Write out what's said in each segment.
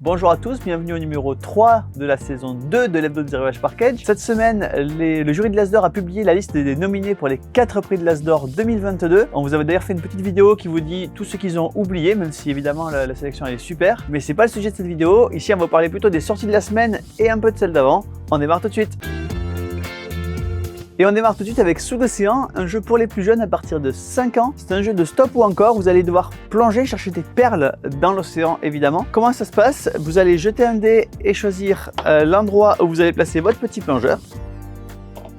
Bonjour à tous, bienvenue au numéro 3 de la saison 2 de l'Hebdo de Zero Age Parkage. Cette semaine, le jury de l'As d'Or a publié la liste des nominés pour les 4 prix de l'As d'Or 2022. On vous avait d'ailleurs fait une petite vidéo qui vous dit tout ce qu'ils ont oublié, même si évidemment la sélection elle est super. Mais c'est pas le sujet de cette vidéo. Ici, on va parler plutôt des sorties de la semaine et un peu de celles d'avant. On démarre tout de suite. Et on démarre tout de suite avec Sous l'océan, un jeu pour les plus jeunes à partir de 5 ans. C'est un jeu de stop ou encore, vous allez devoir plonger, chercher des perles dans l'océan évidemment. Comment ça se passe? Vous allez jeter un dé et choisir l'endroit où vous allez placer votre petit plongeur.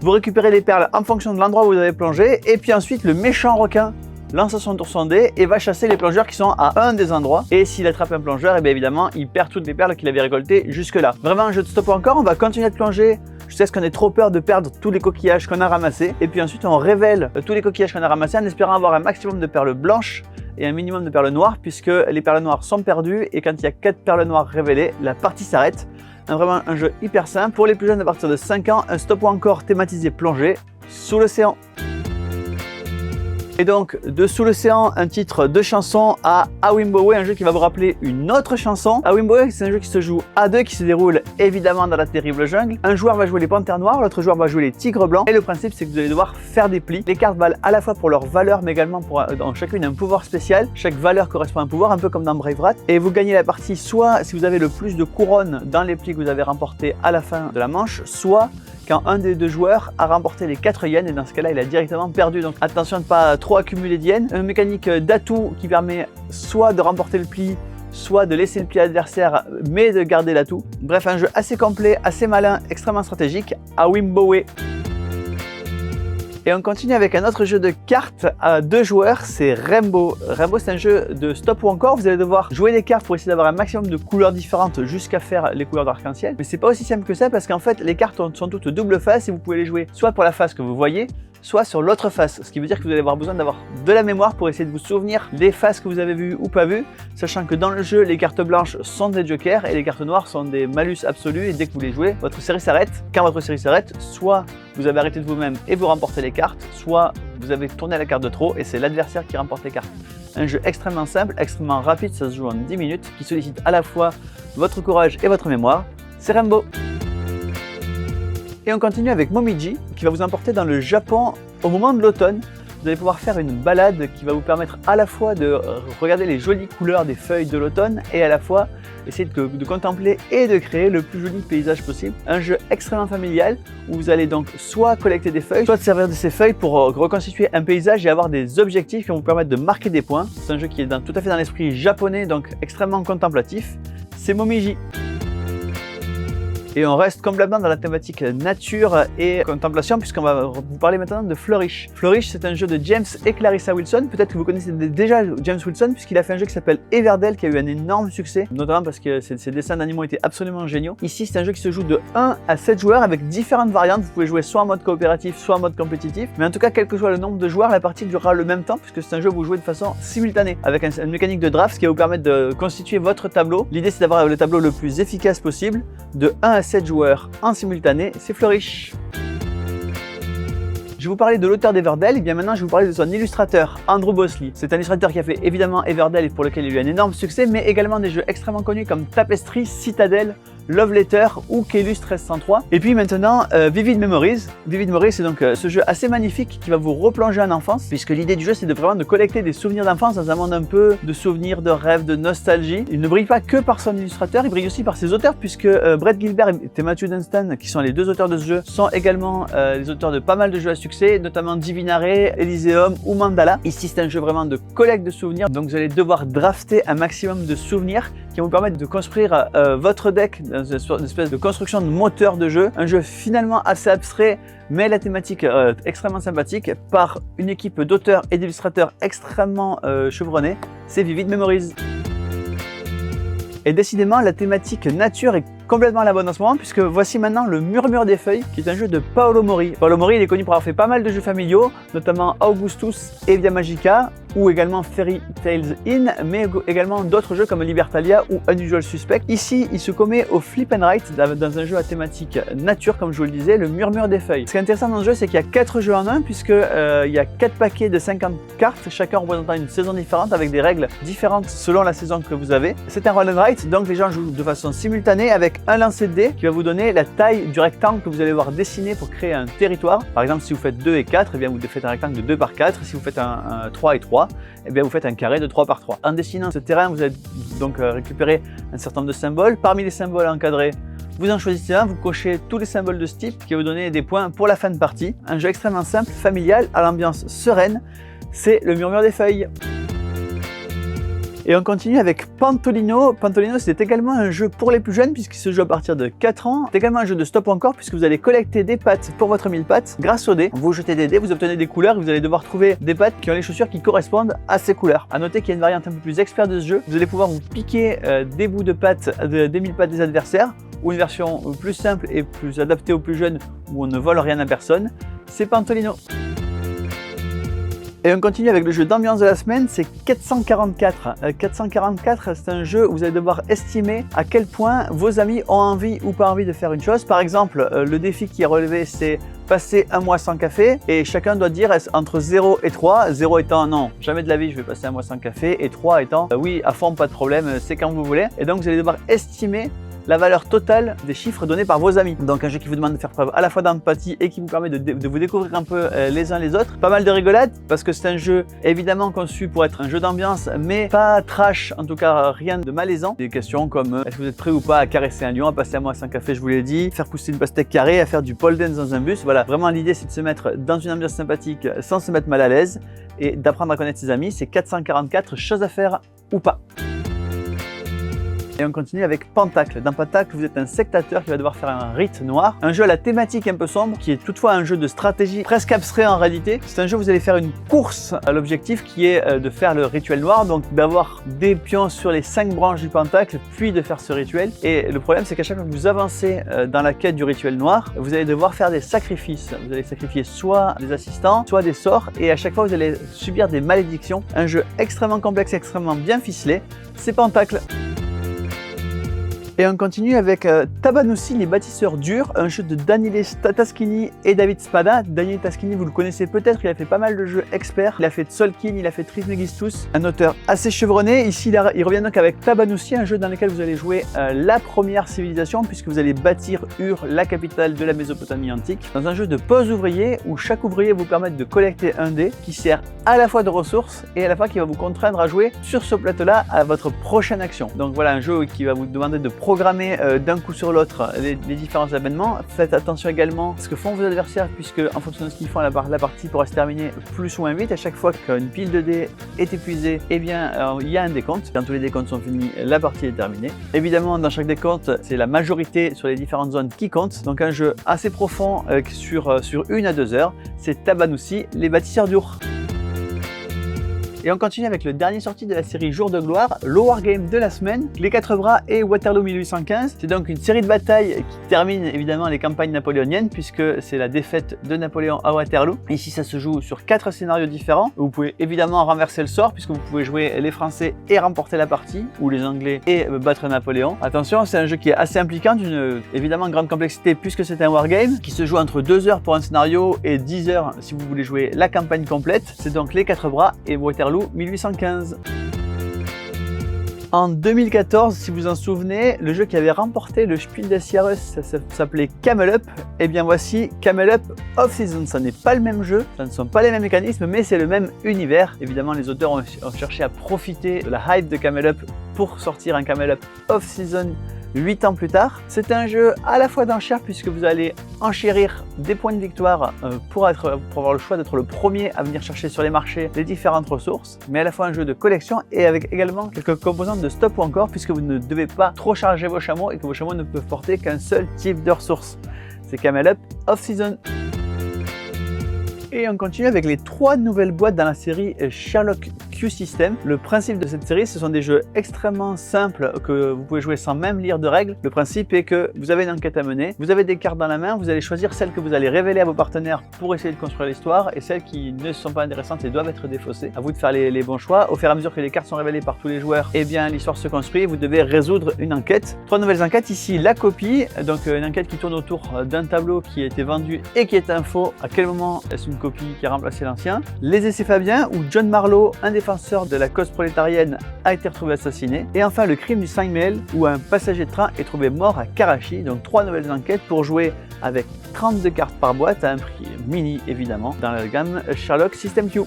Vous récupérez les perles en fonction de l'endroit où vous avez plongé et puis ensuite le méchant requin lance à son tour son dé et va chasser les plongeurs qui sont à un des endroits. Et s'il attrape un plongeur, et bien évidemment, il perd toutes les perles qu'il avait récoltées jusque-là. Vraiment un jeu de stop ou encore, on va continuer de plonger jusqu'à ce qu'on ait trop peur de perdre tous les coquillages qu'on a ramassés. Et puis ensuite, on révèle tous les coquillages qu'on a ramassés en espérant avoir un maximum de perles blanches et un minimum de perles noires puisque les perles noires sont perdues et quand il y a 4 perles noires révélées, la partie s'arrête. Vraiment un jeu hyper simple. Pour les plus jeunes à partir de 5 ans, un stop ou encore thématisé plongée sous l'océan. Et donc, de Sous l'océan, un titre de chanson à Awimbowe, un jeu qui va vous rappeler une autre chanson. Awimbowe, c'est un jeu qui se joue à deux, qui se déroule évidemment dans la terrible jungle. Un joueur va jouer les panthères noires, l'autre joueur va jouer les tigres blancs. Et le principe, c'est que vous allez devoir faire des plis. Les cartes valent à la fois pour leur valeur, mais également pour dans chacune un pouvoir spécial. Chaque valeur correspond à un pouvoir, un peu comme dans Braveheart. Et vous gagnez la partie soit si vous avez le plus de couronnes dans les plis que vous avez remportés à la fin de la manche, soit quand un des deux joueurs a remporté les 4 yens et dans ce cas-là, il a directement perdu. Donc attention de ne pas trop accumuler de yens. Une mécanique d'atout qui permet soit de remporter le pli, soit de laisser le pli à l'adversaire, mais de garder l'atout. Bref, un jeu assez complet, assez malin, extrêmement stratégique, Awimbowe. Et on continue avec un autre jeu de cartes à 2 joueurs, c'est Rainbow. Rainbow, c'est un jeu de stop ou encore. Vous allez devoir jouer des cartes pour essayer d'avoir un maximum de couleurs différentes jusqu'à faire les couleurs d'arc-en-ciel. Mais c'est pas aussi simple que ça parce qu'en fait, les cartes sont toutes double face et vous pouvez les jouer soit pour la face que vous voyez, soit sur l'autre face, ce qui veut dire que vous allez avoir besoin d'avoir de la mémoire pour essayer de vous souvenir des faces que vous avez vues ou pas vues, sachant que dans le jeu, les cartes blanches sont des jokers et les cartes noires sont des malus absolus et dès que vous les jouez, votre série s'arrête. Quand votre série s'arrête, soit vous avez arrêté de vous-même et vous remportez les cartes, soit vous avez tourné la carte de trop et c'est l'adversaire qui remporte les cartes. Un jeu extrêmement simple, extrêmement rapide, ça se joue en 10 minutes, qui sollicite à la fois votre courage et votre mémoire. C'est Rainbow. Et on continue avec Momiji qui va vous emporter dans le Japon au moment de l'automne. Vous allez pouvoir faire une balade qui va vous permettre à la fois de regarder les jolies couleurs des feuilles de l'automne et à la fois essayer de contempler et de créer le plus joli paysage possible. Un jeu extrêmement familial où vous allez donc soit collecter des feuilles, soit servir de ces feuilles pour reconstituer un paysage et avoir des objectifs qui vont vous permettre de marquer des points. C'est un jeu qui est tout à fait dans l'esprit japonais, donc extrêmement contemplatif. C'est Momiji. Et on reste complètement dans la thématique nature et contemplation puisqu'on va vous parler maintenant de Flourish. Flourish, c'est un jeu de James et Clarissa Wilson. Peut-être que vous connaissez déjà James Wilson puisqu'il a fait un jeu qui s'appelle Everdell qui a eu un énorme succès, notamment parce que ses dessins d'animaux étaient absolument géniaux. Ici, c'est un jeu qui se joue de 1 à 7 joueurs avec différentes variantes. Vous pouvez jouer soit en mode coopératif, soit en mode compétitif. Mais en tout cas, quel que soit le nombre de joueurs, la partie durera le même temps puisque c'est un jeu où vous jouez de façon simultanée avec une mécanique de draft qui va vous permettre de constituer votre tableau. L'idée, c'est d'avoir le tableau le plus efficace possible de 1 à 7 joueurs en simultané, c'est Flourish. Je vais vous parler de l'auteur d'Everdell et bien maintenant je vais vous parler de son illustrateur, Andrew Bosley. C'est un illustrateur qui a fait évidemment Everdell et pour lequel il a eu un énorme succès, mais également des jeux extrêmement connus comme Tapestry, Citadel, Love Letter ou Keylus 1303. Et puis maintenant, Vivid Memories. Vivid Memories, c'est donc ce jeu assez magnifique qui va vous replonger en enfance, puisque l'idée du jeu, c'est vraiment de collecter des souvenirs d'enfance dans un monde un peu de souvenirs, de rêves, de nostalgie. Il ne brille pas que par son illustrateur, il brille aussi par ses auteurs, puisque Brett Gilbert et Matthew Dunstan, qui sont les 2 auteurs de ce jeu, sont également les auteurs de pas mal de jeux à succès, notamment Divinare, Elysium ou Mandala. Ici, c'est un jeu vraiment de collecte de souvenirs, donc vous allez devoir drafter un maximum de souvenirs qui vont vous permettre de construire votre deck dans une espèce de construction de moteur de jeu. Un jeu finalement assez abstrait, mais la thématique extrêmement sympathique par une équipe d'auteurs et d'illustrateurs extrêmement chevronnés. C'est Vivid Memories. Et décidément, la thématique nature est complètement à la bonne en ce moment, puisque voici maintenant le Murmure des Feuilles, qui est un jeu de Paolo Mori. Paolo Mori, il est connu pour avoir fait pas mal de jeux familiaux, notamment Augustus et Via Magica. ou également Fairy Tales Inn, mais également d'autres jeux comme Libertalia ou Unusual Suspect. Ici, il se commet au flip and write dans un jeu à thématique nature, comme je vous le disais, le Murmure des Feuilles. Ce qui est intéressant dans ce jeu, c'est qu'il y a 4 jeux en un, puisque il y a 4 paquets de 50 cartes, chacun représentant une saison différente avec des règles différentes selon la saison que vous avez. C'est un roll and write, donc les gens jouent de façon simultanée avec un lancer de dés qui va vous donner la taille du rectangle que vous allez voir dessiné pour créer un territoire. Par exemple, si vous faites 2 et 4, eh bien vous faites un rectangle de 2 par 4. Si vous faites un 3 et 3, eh bien vous faites un carré de 3 par 3. En dessinant ce terrain, vous allez donc récupérer un certain nombre de symboles. Parmi les symboles encadrés, vous en choisissez un, vous cochez tous les symboles de ce type qui va vous donner des points pour la fin de partie. Un jeu extrêmement simple, familial, à l'ambiance sereine. C'est le Murmure des Feuilles. Et on continue avec Pantolino. Pantolino, c'est également un jeu pour les plus jeunes puisqu'il se joue à partir de 4 ans. C'est également un jeu de stop ou encore puisque vous allez collecter des pattes pour votre 1000 pattes. Grâce aux dés, vous jetez des dés, vous obtenez des couleurs et vous allez devoir trouver des pattes qui ont les chaussures qui correspondent à ces couleurs. A noter qu'il y a une variante un peu plus expert de ce jeu. Vous allez pouvoir vous piquer des bouts de pattes, des 1000 pattes des adversaires, ou une version plus simple et plus adaptée aux plus jeunes où on ne vole rien à personne. C'est Pantolino. Et on continue avec le jeu d'ambiance de la semaine, c'est 444. 444, c'est un jeu où vous allez devoir estimer à quel point vos amis ont envie ou pas envie de faire une chose. Par exemple, le défi qui est relevé, c'est passer un mois sans café et chacun doit dire entre 0 et 3. 0 étant non, jamais de la vie je vais passer un mois sans café, et 3 étant oui, à fond, pas de problème, c'est quand vous voulez. Et donc vous allez devoir estimer la valeur totale des chiffres donnés par vos amis. Donc un jeu qui vous demande de faire preuve à la fois d'empathie et qui vous permet de vous découvrir un peu les uns les autres. Pas mal de rigolade parce que c'est un jeu évidemment conçu pour être un jeu d'ambiance mais pas trash, en tout cas rien de malaisant. Des questions comme est-ce que vous êtes prêt ou pas à caresser un lion, à passer un mois sans café, je vous l'ai dit, faire pousser une pastèque carrée, à faire du pole dance dans un bus. Voilà, vraiment l'idée c'est de se mettre dans une ambiance sympathique sans se mettre mal à l'aise et d'apprendre à connaître ses amis. C'est 444 choses à faire ou pas. Et on continue avec Pentacle. Dans Pentacle, vous êtes un sectateur qui va devoir faire un rite noir. Un jeu à la thématique un peu sombre, qui est toutefois un jeu de stratégie presque abstrait en réalité. C'est un jeu où vous allez faire une course à l'objectif qui est de faire le rituel noir, donc d'avoir des pions sur les 5 branches du Pentacle, puis de faire ce rituel. Et le problème, c'est qu'à chaque fois que vous avancez dans la quête du rituel noir, vous allez devoir faire des sacrifices. Vous allez sacrifier soit des assistants, soit des sorts, et à chaque fois, vous allez subir des malédictions. Un jeu extrêmement complexe, extrêmement bien ficelé. C'est Pentacle. Et on continue avec Tabanussi, les bâtisseurs durs, un jeu de Daniele Taschini et David Spada. Daniele Taschini, vous le connaissez peut-être, il a fait pas mal de jeux experts. Il a fait Tzolk'in, il a fait Trismegistus, un auteur assez chevronné. Ici, il revient donc avec Tabanussi, un jeu dans lequel vous allez jouer la première civilisation, puisque vous allez bâtir Ur, la capitale de la Mésopotamie antique, dans un jeu de pose ouvrier où chaque ouvrier vous permet de collecter un dé qui sert à la fois de ressources et à la fois qui va vous contraindre à jouer sur ce plateau-là à votre prochaine action. Donc voilà, un jeu qui va vous demander de programmer d'un coup sur l'autre les différents événements. Faites attention également à ce que font vos adversaires, puisque en fonction de ce qu'ils font, la partie pourra se terminer plus ou moins vite. À chaque fois qu'une pile de dés est épuisée, eh bien il y a un décompte. Quand tous les décomptes sont finis, la partie est terminée. Évidemment, dans chaque décompte, c'est la majorité sur les différentes zones qui compte. Donc un jeu assez profond sur 1 à 2 heures. C'est Tabanussi, les bâtisseurs d'Ur. Et on continue avec le dernier sorti de la série Jour de gloire, le wargame de la semaine, les 4 bras et Waterloo 1815. C'est donc une série de batailles qui termine évidemment les campagnes napoléoniennes, puisque c'est la défaite de Napoléon à Waterloo. Ici, ça se joue sur 4 scénarios différents. Vous pouvez évidemment renverser le sort, puisque vous pouvez jouer les Français et remporter la partie, ou les Anglais et battre Napoléon. Attention, c'est un jeu qui est assez impliquant, d'une évidemment grande complexité, puisque c'est un wargame qui se joue entre 2 heures pour un scénario et 10 heures si vous voulez jouer la campagne complète. C'est donc les 4 bras et Waterloo 1815. En 2014, si vous en souvenez, le jeu qui avait remporté le Spiel des Jahres, ça s'appelait Camel Up. Et bien voici Camel Up Off-Season. Ça n'est pas le même jeu, ça ne sont pas les mêmes mécanismes, mais c'est le même univers. Évidemment, les auteurs ont cherché à profiter de la hype de Camel Up pour sortir un Camel Up Off-Season 8 ans plus tard. C'est un jeu à la fois d'enchères, puisque vous allez enchérir des points de victoire pour avoir le choix d'être le premier à venir chercher sur les marchés les différentes ressources, mais à la fois un jeu de collection et avec également quelques composantes de stop ou encore, puisque vous ne devez pas trop charger vos chameaux et que vos chameaux ne peuvent porter qu'un seul type de ressources. C'est Camel Up Off-Season. Et on continue avec les 3 nouvelles boîtes dans la série Sherlock Q-System. Le principe de cette série, ce sont des jeux extrêmement simples que vous pouvez jouer sans même lire de règles. Le principe est que vous avez une enquête à mener, vous avez des cartes dans la main, vous allez choisir celles que vous allez révéler à vos partenaires pour essayer de construire l'histoire et celles qui ne sont pas intéressantes et doivent être défaussées. À vous de faire les bons choix. Au fur et à mesure que les cartes sont révélées par tous les joueurs, eh bien l'histoire se construit et vous devez résoudre une enquête. 3 nouvelles enquêtes ici, la copie, donc une enquête qui tourne autour d'un tableau qui a été vendu et qui est un faux. À quel moment est-ce une copie qui a remplacé l'ancien? Les essais Fabien, où John Marlowe, un défenseur de la cause prolétarienne, a été retrouvé assassiné. Et enfin le crime du 5 mai, où un passager de train est trouvé mort à Karachi. Donc 3 nouvelles enquêtes pour jouer avec 32 cartes par boîte à un prix mini évidemment dans la gamme Sherlock System Q.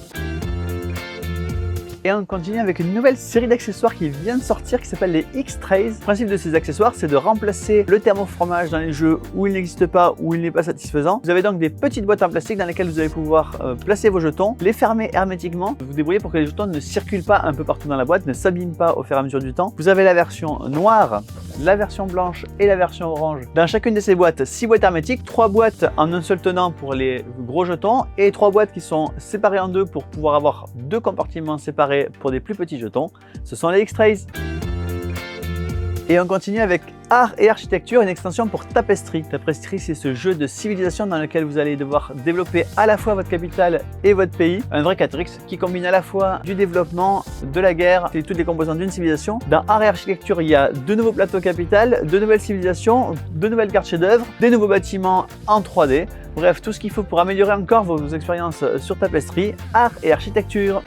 Et on continue avec une nouvelle série d'accessoires qui vient de sortir qui s'appelle les X-Trays. Le principe de ces accessoires, c'est de remplacer le thermofromage dans les jeux où il n'existe pas, où il n'est pas satisfaisant. Vous avez donc des petites boîtes en plastique dans lesquelles vous allez pouvoir placer vos jetons, les fermer hermétiquement, vous débrouillez pour que les jetons ne circulent pas un peu partout dans la boîte, ne s'abîment pas au fur et à mesure du temps. Vous avez la version noire, la version blanche et la version orange. Dans chacune de ces boîtes, 6 boîtes hermétiques, 3 boîtes en un seul tenant pour les gros jetons et 3 boîtes qui sont séparées en deux pour pouvoir avoir 2 compartiments séparés pour des plus petits jetons. Ce sont les X-Trays. Et on continue avec Art et Architecture, une extension pour Tapestry. Tapestry, c'est ce jeu de civilisation dans lequel vous allez devoir développer à la fois votre capitale et votre pays. Un vrai 4X qui combine à la fois du développement, de la guerre et toutes les composantes d'une civilisation. Dans Art et Architecture, il y a 2 nouveaux plateaux capitales, 2 nouvelles civilisations, 2 nouvelles cartes chefs-d'œuvre, des nouveaux bâtiments en 3D. Bref, tout ce qu'il faut pour améliorer encore vos expériences sur Tapestry, Art et Architecture.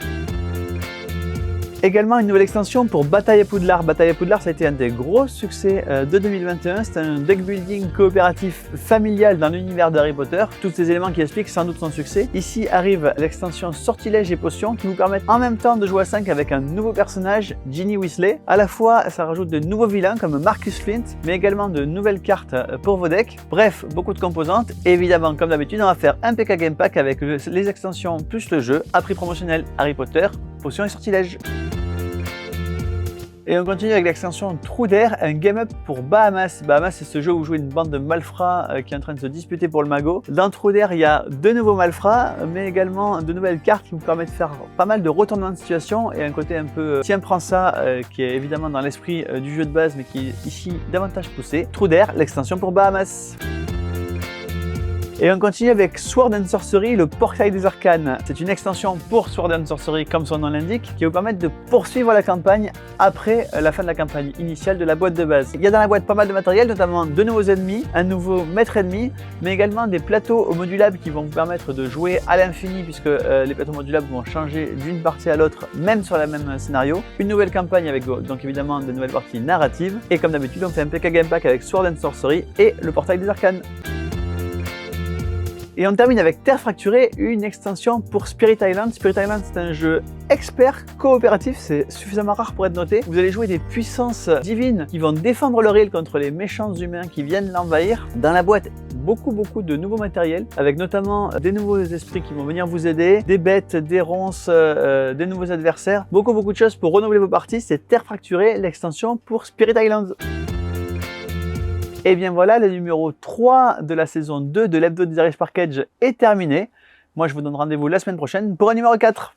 Également une nouvelle extension pour Bataille à Poudlard. Bataille à Poudlard, ça a été un des gros succès de 2021. C'est un deck building coopératif familial dans l'univers d'Harry Potter. Tous ces éléments qui expliquent sans doute son succès. Ici arrive l'extension Sortilèges et Potions qui vous permettent en même temps de jouer à 5 avec un nouveau personnage, Ginny Weasley. À la fois, ça rajoute de nouveaux vilains comme Marcus Flint, mais également de nouvelles cartes pour vos decks. Bref, beaucoup de composantes. Et évidemment, comme d'habitude, on va faire un PK Game Pack avec les extensions plus le jeu à prix promotionnel Harry Potter, Potions et Sortilèges. Et on continue avec l'extension Trou d'air, un game-up pour Bahamas. Bahamas, c'est ce jeu où vous jouez une bande de malfrats qui est en train de se disputer pour le magot. Dans Trou d'air, il y a 2 nouveaux malfrats, mais également de nouvelles cartes qui vous permettent de faire pas mal de retournements de situation et un côté un peu tiens prends ça, qui est évidemment dans l'esprit du jeu de base, mais qui est ici davantage poussé. Trou d'air, l'extension pour Bahamas. Et on continue avec Sword and Sorcery, le portail des arcanes. C'est une extension pour Sword and Sorcery, comme son nom l'indique, qui va vous permettre de poursuivre la campagne après la fin de la campagne initiale de la boîte de base. Il y a dans la boîte pas mal de matériel, notamment 2 nouveaux ennemis, un nouveau maître ennemi, mais également des plateaux modulables qui vont vous permettre de jouer à l'infini, puisque les plateaux modulables vont changer d'une partie à l'autre, même sur le même scénario. Une nouvelle campagne avec donc évidemment de nouvelles parties narratives. Et comme d'habitude, on fait un PK Game Pack avec Sword and Sorcery et le portail des arcanes. Et on termine avec Terre Fracturée, une extension pour Spirit Island. Spirit Island, c'est un jeu expert coopératif, c'est suffisamment rare pour être noté. Vous allez jouer des puissances divines qui vont défendre leur île contre les méchants humains qui viennent l'envahir. Dans la boîte, beaucoup de nouveaux matériels, avec notamment des nouveaux esprits qui vont venir vous aider, des bêtes, des ronces, des nouveaux adversaires. Beaucoup de choses pour renouveler vos parties. C'est Terre Fracturée, l'extension pour Spirit Island. Et bien voilà, le numéro 3 de la saison 2 de l'hebdo des Irish Package est terminé. Moi, je vous donne rendez-vous la semaine prochaine pour un numéro 4.